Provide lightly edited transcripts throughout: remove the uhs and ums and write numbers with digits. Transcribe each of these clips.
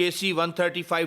KC-135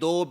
2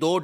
2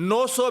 $900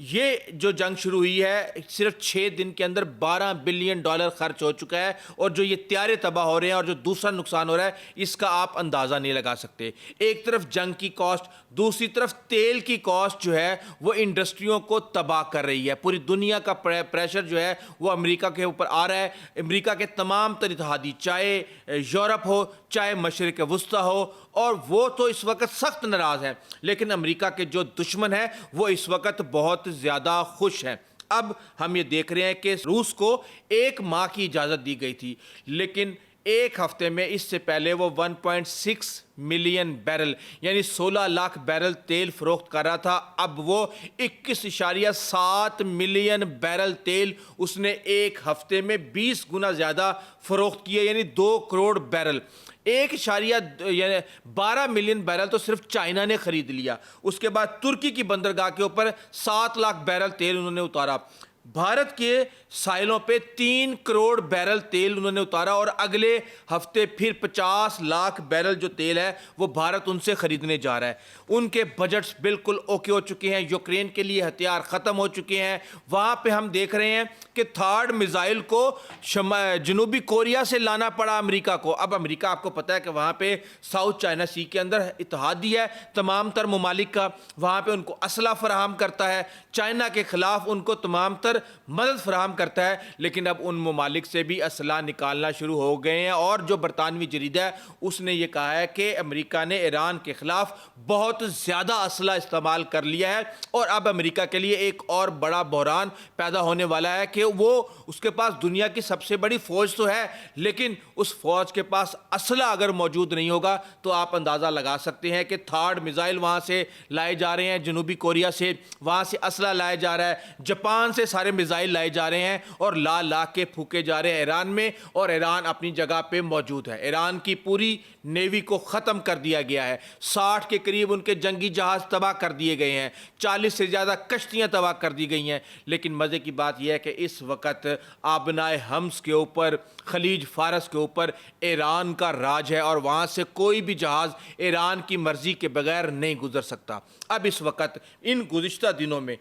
یہ جو جنگ شروع ہوئی ہے صرف 6 دن کے اندر $12 بلین خرچ ہو چکا ہے، اور جو یہ طیارے تباہ ہو رہے ہیں اور جو دوسرا نقصان ہو رہا ہے اس کا آپ اندازہ نہیں لگا سکتے۔ ایک طرف جنگ کی کاسٹ، دوسری طرف تیل کی کاسٹ جو ہے وہ انڈسٹریوں کو تباہ کر رہی ہے۔ پوری دنیا کا پریشر جو ہے وہ امریکہ کے اوپر آ رہا ہے۔ امریکہ کے تمام تر اتحادی، چاہے یورپ ہو چاہے مشرق وسطیٰ ہو، اور وہ تو اس وقت سخت ناراض ہیں، لیکن امریکہ کے جو دشمن ہیں وہ اس وقت بہت زیادہ خوش ہیں۔ اب ہم یہ دیکھ رہے ہیں کہ روس کو 1 ماہ کی اجازت دی گئی تھی، لیکن ایک ہفتے میں اس سے پہلے وہ 1.6 ملین بیرل یعنی 16 لاکھ بیرل تیل فروخت کر رہا تھا۔ اب وہ 21.7 ملین بیرل تیل اس نے ایک ہفتے میں 20 گنا زیادہ فروخت کیے، یعنی 2 کروڑ بیرل۔ 1.12 ملین بیرل تو صرف چائنا نے خرید لیا۔ اس کے بعد ترکی کی بندرگاہ کے اوپر 7 لاکھ بیرل تیل انہوں نے اتارا۔ بھارت کے ساحلوں پہ 3 کروڑ بیرل تیل انہوں نے اتارا، اور اگلے ہفتے پھر 50 لاکھ بیرل جو تیل ہے وہ بھارت ان سے خریدنے جا رہا ہے۔ ان کے بجٹس بالکل اوکے ہو چکے ہیں، یوکرین کے لیے ہتھیار ختم ہو چکے ہیں۔ وہاں پہ ہم دیکھ رہے ہیں کہ تھرڈ میزائل کو جنوبی کوریا سے لانا پڑا امریکہ کو۔ اب امریکہ، آپ کو پتا ہے کہ وہاں پہ ساؤتھ چائنا سی کے اندر اتحادی ہے تمام تر ممالک کا، وہاں پہ ان کو اسلحہ فراہم کرتا ہے، چائنا کے خلاف ان کو تمام تر مدد فراہم کرتا ہے، لیکن اب ان ممالک سے بھی اسلحہ نکالنا شروع ہو گئے ہیں۔ اور جو برطانوی جریدہ ہے اس نے یہ کہا ہے کہ امریکہ نے ایران کے خلاف بہت زیادہ اسلحہ استعمال کر لیا ہے، اور اب امریکہ کے لیے ایک اور بڑا بحران پیدا ہونے والا ہے کہ وہ اس کے پاس دنیا کی سب سے بڑی فوج تو ہے، لیکن اس فوج کے پاس اسلحہ اگر موجود نہیں ہوگا تو آپ اندازہ لگا سکتے ہیں کہ تھرڈ میزائل وہاں سے لائے جا رہے ہیں، جنوبی کوریا سے وہاں سے اسلحہ لایا جا رہا ہے، جاپان سے سارے میزائل لائے جا رہے ہیں اور لا کے پھونکے جا رہے ہیں ایران میں، اور ایران اپنی جگہ پہ موجود ہے۔ ایران کی پوری نیوی کو ختم کر دیا گیا ہے، 60 کے قریب ان کے جنگی جہاز تباہ کر دیے گئے ہیں، 40 سے زیادہ کشتیاں تباہ کر دی گئی ہیں۔ لیکن مزے کی بات یہ ہے کہ اس وقت آبنائے حمص کے اوپر، خلیج فارس کے اوپر ایران کا راج ہے، اور وہاں سے کوئی بھی جہاز ایران کی مرضی کے بغیر نہیں گزر سکتا۔ اب اس وقت ان گزشتہ دنوں میں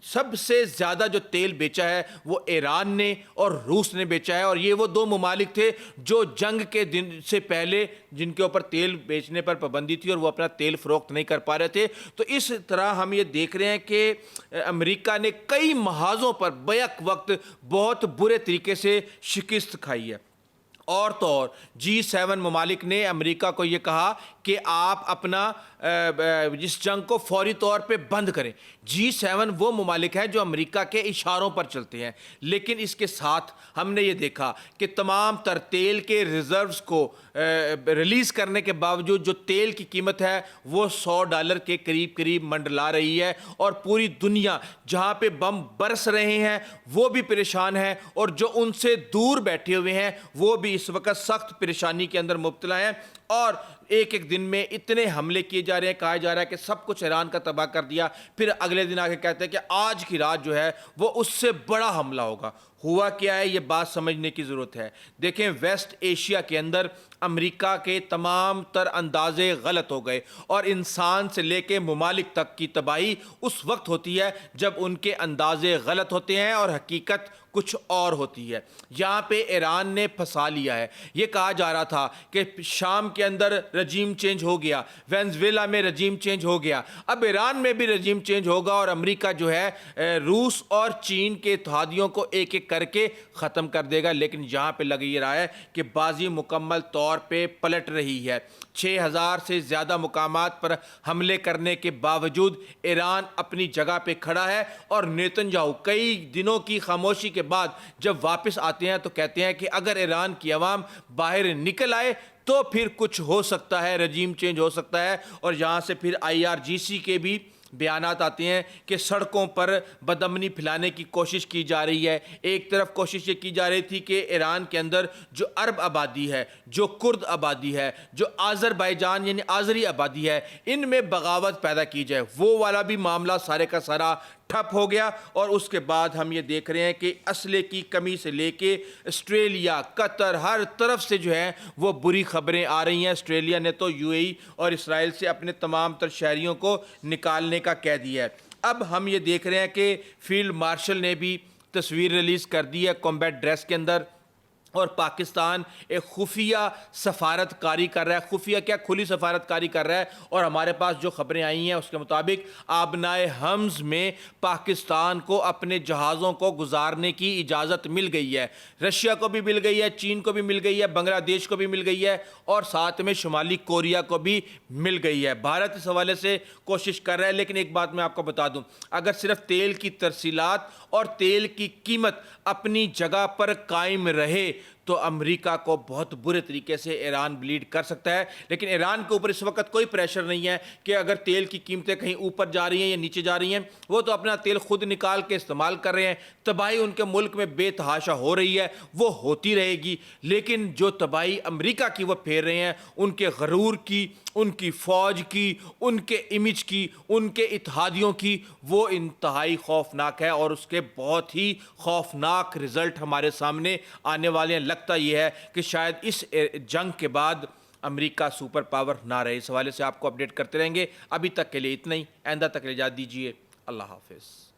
سب سے زیادہ جو تیل بیچا ہے وہ ایران نے اور روس نے بیچا ہے، اور یہ وہ 2 ممالک تھے جو جنگ کے دن سے پہلے جن کے اوپر تیل بیچنے پر پابندی تھی اور وہ اپنا تیل فروخت نہیں کر پا رہے تھے۔ تو اس طرح ہم یہ دیکھ رہے ہیں کہ امریکہ نے کئی محاذوں پر بیک وقت بہت برے طریقے سے شکست کھائی ہے۔ اور تو اور G7 ممالک نے امریکہ کو یہ کہا کہ آپ اپنا اس جنگ کو فوری طور پہ بند کریں۔ G7 وہ ممالک ہیں جو امریکہ کے اشاروں پر چلتے ہیں، لیکن اس کے ساتھ ہم نے یہ دیکھا کہ تمام تر تیل کے ریزروز کو ریلیز کرنے کے باوجود جو تیل کی قیمت ہے وہ $100 کے قریب منڈلا رہی ہے، اور پوری دنیا جہاں پہ بم برس رہے ہیں وہ بھی پریشان ہیں، اور جو ان سے دور بیٹھے ہوئے ہیں وہ بھی اس وقت سخت پریشانی کے اندر مبتلا ہیں۔ اور ایک دن میں اتنے حملے کیے جا رہے ہیں، کہا جا رہا ہے کہ سب کچھ ایران کا تباہ کر دیا، پھر اگلے دن آ کے کہتے ہیں کہ آج کی رات جو ہے وہ اس سے بڑا حملہ ہوگا۔ ہوا کیا ہے یہ بات سمجھنے کی ضرورت ہے۔ دیکھیں، ویسٹ ایشیا کے اندر امریکہ کے تمام تر اندازے غلط ہو گئے، اور انسان سے لے کے ممالک تک کی تباہی اس وقت ہوتی ہے جب ان کے اندازے غلط ہوتے ہیں اور حقیقت کچھ اور ہوتی ہے۔ یہاں پہ ایران نے پھنسا لیا ہے۔ یہ کہا جا رہا تھا کہ شام کے اندر رجیم چینج ہو گیا، وینزویلا میں رجیم چینج ہو گیا، اب ایران میں بھی رجیم چینج ہوگا، اور امریکہ جو ہے روس اور چین کے اتحادیوں کو ایک ایک کر کے ختم کر دے گا۔ لیکن یہاں پہ لگ یہ رہا ہے کہ بازی مکمل طور پہ پلٹ رہی ہے۔ 6000 سے زیادہ مقامات پر حملے کرنے کے باوجود ایران اپنی جگہ پہ کھڑا ہے، اور نیتن یاہو کئی دنوں کی خاموشی کے بعد جب واپس آتے ہیں تو کہتے ہیں کہ اگر ایران کی عوام باہر نکل آئے تو پھر کچھ ہو سکتا ہے، رجیم چینج ہو سکتا ہے۔ اور یہاں سے پھر IRGC کے بھی بیانات آتے ہیں کہ سڑکوں پر بدامنی پھیلانے کی کوشش کی جا رہی ہے۔ ایک طرف کوشش یہ کی جا رہی تھی کہ ایران کے اندر جو عرب آبادی ہے، جو کرد آبادی ہے، جو آذربائیجان یعنی آذری آبادی ہے، ان میں بغاوت پیدا کی جائے، وہ والا بھی معاملہ سارے کا سارا ٹھپ ہو گیا۔ اور اس کے بعد ہم یہ دیکھ رہے ہیں کہ اسلحے کی کمی سے لے کے آسٹریلیا، قطر، ہر طرف سے جو ہے وہ بری خبریں آ رہی ہیں۔ آسٹریلیا نے تو UAE اور اسرائیل سے اپنے تمام تر شہریوں کو نکالنے کا کہہ دیا ہے۔ اب ہم یہ دیکھ رہے ہیں کہ فیلڈ مارشل نے بھی تصویر ریلیز کر دی ہے کمبیٹ ڈریس کے اندر، اور پاکستان ایک خفیہ سفارت کاری کر رہا ہے، خفیہ کیا کھلی سفارت کاری کر رہا ہے، اور ہمارے پاس جو خبریں آئی ہیں اس کے مطابق آبنائے حمز میں پاکستان کو اپنے جہازوں کو گزارنے کی اجازت مل گئی ہے، رشیا کو بھی مل گئی ہے، چین کو بھی مل گئی ہے، بنگلہ دیش کو بھی مل گئی ہے، اور ساتھ میں شمالی کوریا کو بھی مل گئی ہے۔ بھارت اس حوالے سے کوشش کر رہا ہے، لیکن ایک بات میں آپ کو بتا دوں، اگر صرف تیل کی ترسیلات اور تیل کی قیمت اپنی جگہ پر قائم رہے تو امریکہ کو بہت برے طریقے سے ایران بلیڈ کر سکتا ہے، لیکن ایران کے اوپر اس وقت کوئی پریشر نہیں ہے کہ اگر تیل کی قیمتیں کہیں اوپر جا رہی ہیں یا نیچے جا رہی ہیں، وہ تو اپنا تیل خود نکال کے استعمال کر رہے ہیں، تباہی ان کے ملک میں بے تحاشا ہو رہی ہے، وہ ہوتی رہے گی، لیکن جو تباہی امریکہ کی وہ پھیر رہے ہیں، ان کے غرور کی، ان کی فوج کی، ان کے امیج کی، ان کے اتحادیوں کی، وہ انتہائی خوفناک ہے، اور اس کے بہت ہی خوفناک رزلٹ ہمارے سامنے آنے والے ہیں۔ لگتا یہ ہے کہ شاید اس جنگ کے بعد امریکہ سپر پاور نہ رہے۔ اس حوالے سے آپ کو اپڈیٹ کرتے رہیں گے، ابھی تک کے لیے اتنا ہی، آئندہ تک اجازت دیجیے، اللہ حافظ۔